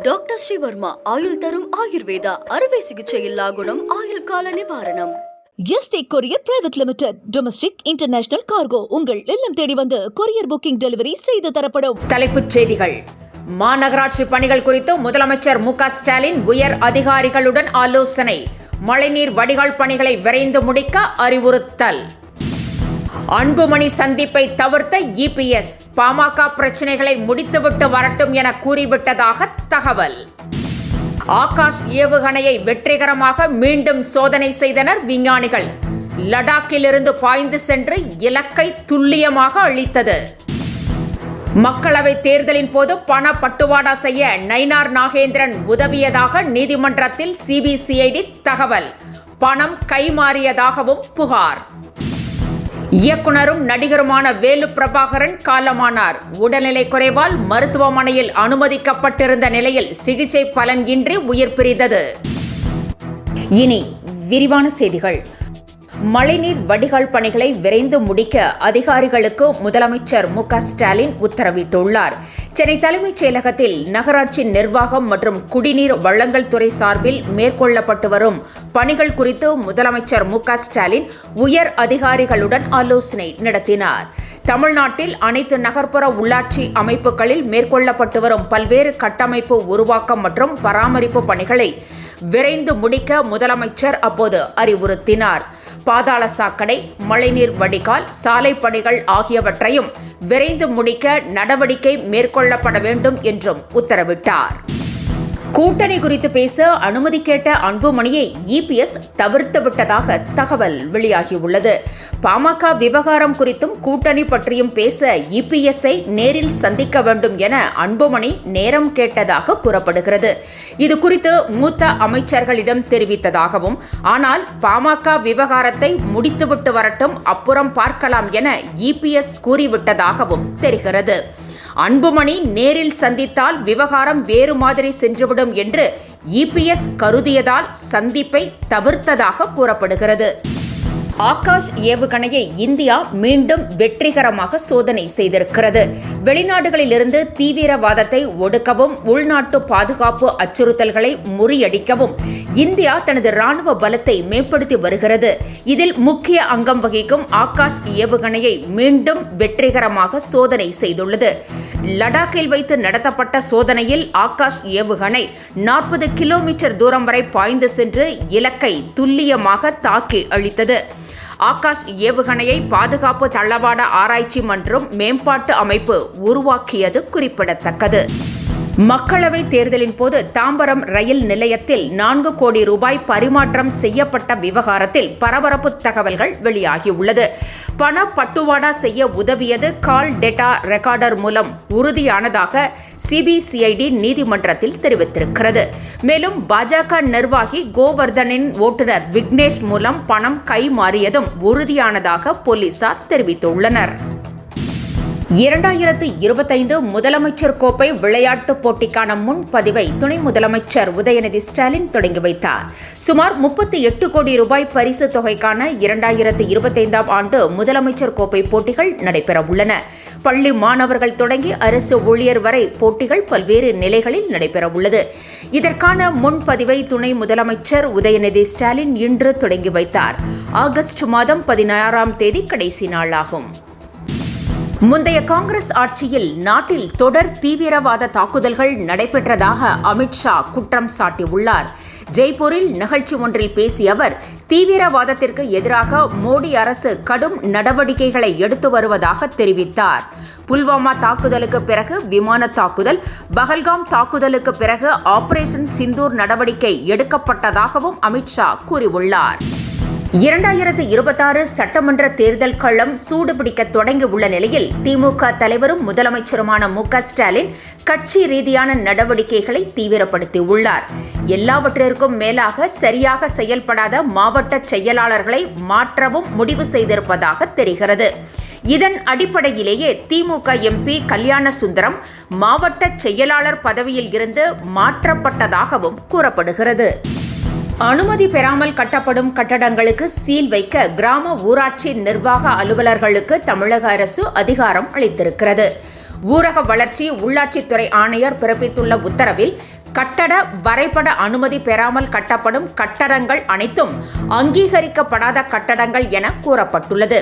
Doctor Sreevarma ஆயுள் தரும் ஆயுர்வேதா அறுவை சிகிச்சையில்லா குணம் ஆயுள் கால நிவாரணம். Yesterday courier private limited. Domestic international cargo உங்கள் இல்லம் தேடி வந்து கொரியர் புக்கிங் டெலிவரி செய்து தரப்படும். தலைப்புச் செய்திகள். மாநகராட்சி பணிகள் குறித்து முதலமைச்சர் மு.க. ஸ்டாலின் உயர் அதிகாரிகளுடன் ஆலோசனை. மழைநீர் வடிகால் பணிகளை விரைந்து முடிக்க அறிவுறுத்தல். அன்புமணி சந்திப்பை தவிர்த்த இபிஎஸ் பாமக பிரச்சனைகளை முடித்துவிட்டு வரட்டும் என கூறிவிட்டதாக தகவல். ஆகாஷ் ஏவுகணையை வெற்றிகரமாக மீண்டும் சோதனை செய்தனர் விஞ்ஞானிகள். லடாக்கிலிருந்து பாய்ந்து சென்று இலக்கை துல்லியமாக அழித்தது. மக்களவை தேர்தலின் போது பண பட்டுவாடா செய்ய நயினார் நாகேந்திரன் உதவியதாக நீதிமன்றத்தில் சிபிசிஐடி தகவல். பணம் கைமாறியதாகவும் புகார். இயக்குனரும் நடிகருமான வேலு பிரபாகரன் காலமானார். உடல்நிலை குறைவால் மருத்துவமனையில் அனுமதிக்கப்பட்டிருந்த நிலையில் சிகிச்சை பலன் இன்றி உயிர் பிரிந்தது. இனி விரிவான செய்திகள். மழைநீர் வடிகால் பணிகளை விரைந்து முடிக்க அதிகாரிகளுக்கு முதலமைச்சர் மு.க. ஸ்டாலின் உத்தரவிட்டுள்ளார். சென்னை தலைமைச் செயலகத்தில் நகராட்சி நிர்வாகம் மற்றும் குடிநீர் வழங்கல் துறை சார்பில் மேற்கொள்ளப்பட்டு வரும் பணிகள் குறித்து முதலமைச்சர் மு.க. ஸ்டாலின் உயர் அதிகாரிகளுடன் ஆலோசனை நடத்தினார். தமிழ்நாட்டில் அனைத்து நகர்ப்புற உள்ளாட்சி அமைப்புகளில் மேற்கொள்ளப்பட்டு வரும் பல்வேறு கட்டமைப்பு உருவாக்கம் மற்றும் பராமரிப்பு பணிகளை விரைந்து முடிக்க முதலமைச்சர் அப்போது அறிவுறுத்தினார். பாதாள சாக்கடை, மழைநீர் வடிகால், சாலை பணிகள் ஆகியவற்றையும் விரைந்து முடிக்க நடவடிக்கை மேற்கொள்ளப்பட வேண்டும் என்றும் உத்தரவிட்டார். கூட்டணி குறித்து பேச அனுமதி கேட்ட அன்புமணியை இபிஎஸ் தவிர்த்துவிட்டதாக தகவல் வெளியாகியுள்ளது. பாமக விவகாரம் குறித்தும் கூட்டணி பற்றியும் பேச இபிஎஸ்ஐ நேரில் சந்திக்க வேண்டும் என அன்புமணி நேரம் கேட்டதாக கூறப்படுகிறது. இது குறித்து மூத்த அமைச்சர்களிடம் தெரிவித்ததாகவும், ஆனால் பாமக விவகாரத்தை முடித்துவிட்டு வரட்டும், அப்புறம் பார்க்கலாம் என இபிஎஸ் கூறிவிட்டதாகவும் தெரிகிறது. அன்புமணி நேரில் சந்தித்தால் விவகாரம் வேறு மாதிரி சென்றுவிடும் என்று இபிஎஸ் கருதியதால் சந்திப்பை தவிர்த்ததாக கூறப்படுகிறது. ஆகாஷ் ஏவுகணையை இந்தியா மீண்டும் வெற்றிகரமாக சோதனை செய்திருக்கிறது. வெளிநாடுகளிலிருந்து தீவிரவாதத்தை ஒடுக்கவும் உள்நாட்டு பாதுகாப்பு அச்சுறுத்தல்களை முறியடிக்கவும் இந்தியா தனது ராணுவ பலத்தை மேம்படுத்தி வருகிறது. இதில் முக்கிய அங்கம் வகிக்கும் ஆகாஷ் ஏவுகணையை மீண்டும் வெற்றிகரமாக சோதனை செய்துள்ளது. லடாக்கில் வைத்து நடத்தப்பட்ட சோதனையில் ஆகாஷ் ஏவுகணை 40 கிலோமீட்டர் தூரம் வரை பாய்ந்து சென்று இலக்கை துல்லியமாக தாக்கி அழித்தது. ஆகாஷ் ஏவுகணையை பாதுகாப்பு தளவாட ஆராய்ச்சி மற்றும் மேம்பாட்டு அமைப்பு உருவாக்கியது குறிப்பிடத்தக்கது. மக்களவை தேர்தலின் போது தாம்பரம் ரயில் நிலையத்தில் 4 கோடி ரூபாய் பரிமாற்றம் செய்யப்பட்ட விவகாரத்தில் பரபரப்பு தகவல்கள் வெளியாகியுள்ளது. பண பட்டுவாடா செய்ய உதவியது கால் டேட்டா ரெக்கார்டர் மூலம் உறுதியானதாக சிபிசிஐடி நீதிமன்றத்தில் தெரிவித்திருக்கிறது. மேலும் பாஜக நிர்வாகி கோவர்தனின் ஓட்டுநர் விக்னேஷ் மூலம் பணம் கைமாறியதும் உறுதியானதாக போலீசார் தெரிவித்துள்ளனர். 2025 முதலமைச்சர் கோப்பை விளையாட்டுப் போட்டிக்கான முன்பதிவை துணை முதலமைச்சர் உதயநிதி ஸ்டாலின் தொடங்கி வைத்தார். சுமார் 38 கோடி ரூபாய் பரிசு தொகைக்கான 2025 ஆண்டு முதலமைச்சர் கோப்பை போட்டிகள் நடைபெறவுள்ளன. பள்ளி மாணவர்கள் தொடங்கி அரசு ஊழியர் வரை போட்டிகள் பல்வேறு நிலைகளில் நடைபெறவுள்ளது. இதற்கான முன்பதிவை துணை முதலமைச்சர் உதயநிதி ஸ்டாலின் இன்று தொடங்கி வைத்தார். ஆகஸ்ட் மாதம் 16ஆம் தேதி கடைசி நாளாகும். முந்தைய காங்கிரஸ் ஆட்சியில் நாட்டில் தொடர் தீவிரவாத தாக்குதல்கள் நடைபெற்றதாக அமித்ஷா குற்றம் சாட்டியுள்ளார். ஜெய்ப்பூரில் நிகழ்ச்சி ஒன்றில் பேசிய அவர், தீவிரவாதத்திற்கு எதிராக மோடி அரசு கடும் நடவடிக்கைகளை எடுத்து வருவதாக தெரிவித்தார். புல்வாமா தாக்குதலுக்கு பிறகு விமான தாக்குதல், பஹல்காம் தாக்குதலுக்கு பிறகு ஆபரேஷன் சிந்தூர் நடவடிக்கை எடுக்கப்பட்டதாகவும் அமித்ஷா கூறியுள்ளார். 2026 சட்டமன்ற தேர்தல் களம் சூடுபிடிக்க தொடங்கியுள்ள நிலையில் திமுக தலைவரும் முதலமைச்சருமான மு.க. ஸ்டாலின் கட்சி ரீதியான நடவடிக்கைகளை தீவிரப்படுத்தியுள்ளார். எல்லாவற்றிற்கும் மேலாக சரியாக செயல்படாத மாவட்ட செயலாளர்களை மாற்றவும் முடிவு செய்திருப்பதாக தெரிகிறது. இதன் அடிப்படையிலேயே திமுக எம்பி கல்யாண சுந்தரம் மாவட்ட செயலாளர் பதவியில் இருந்து மாற்றப்பட்டதாகவும் கூறப்படுகிறது. அனுமதி பெறாமல் கட்டப்படும் கட்டடங்களுக்கு சீல் வைக்க கிராம ஊராட்சி நிர்வாக அலுவலர்களுக்கு தமிழக அரசு அதிகாரம் அளித்திருக்கிறது. ஊரக வளர்ச்சி உள்ளாட்சித்துறை ஆணையர் பிறப்பித்துள்ள உத்தரவில் கட்டட வரைபட அனுமதி பெறாமல் கட்டப்படும் கட்டடங்கள் அனைத்தும் அங்கீகரிக்கப்படாத கட்டடங்கள் என கூறப்பட்டுள்ளது.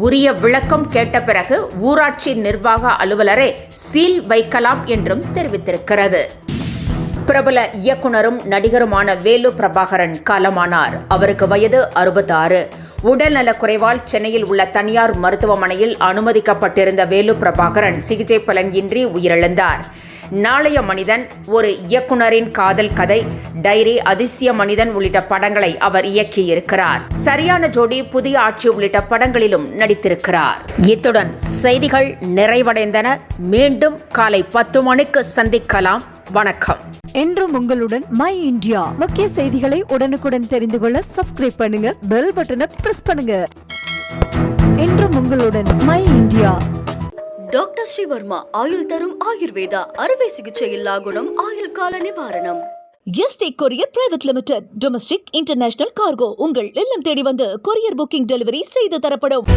உரிய விளக்கம் கேட்ட பிறகு ஊராட்சி நிர்வாக அலுவலரே சீல் வைக்கலாம் என்றும் தெரிவித்திருக்கிறது. பிரபல இயக்குனரும் நடிகருமான வேலு பிரபாகரன் காலமானார். அவருக்கு வயது 66. உடல்நலக் குறைவால் சென்னையில் உள்ள தனியார் மருத்துவமனையில் அனுமதிக்கப்பட்டிருந்த வேலு பிரபாகரன் சிகிச்சை பலனின்றி உயிரிழந்தார். நாளைய மனிதன், ஒரு இயக்குனரின் காதல் கதை, டைரி, அதிசய மனிதன் உள்ளிட்ட படங்களை அவர் இயக்கியிருக்கிறார். சரியான ஜோடி, புதிய ஆட்சி உள்ளிட்ட படங்களிலும் நடித்திருக்கிறார். இத்துடன் செய்திகள் நிறைவடைந்தன. மீண்டும் காலை 10 மணிக்கு சந்திக்கலாம். வணக்கம். என்றும் உங்களுடன் மை இந்தியா. முக்கிய செய்திகளை உடனுக்குடன் தெரிந்து கொள்ள சப்ஸ்கிரைப் பண்ணுங்க, பெல் பட்டனை பிரஸ் பண்ணுங்க. என்றும் உங்களுடன் மை இந்தியா. டாக்டர் ஸ்ரீவர்மா ஆயுள் தரும் ஆயுர்வேதா அறுவை சிகிச்சையில்லா குணம், ஆயுள் கால நிவாரணம். Yesterday courier private limited, domestic international cargo உங்கள் இல்லம் தேடி வந்து கொரியர் புக்கிங் டெலிவரி செய்து தரப்படும்.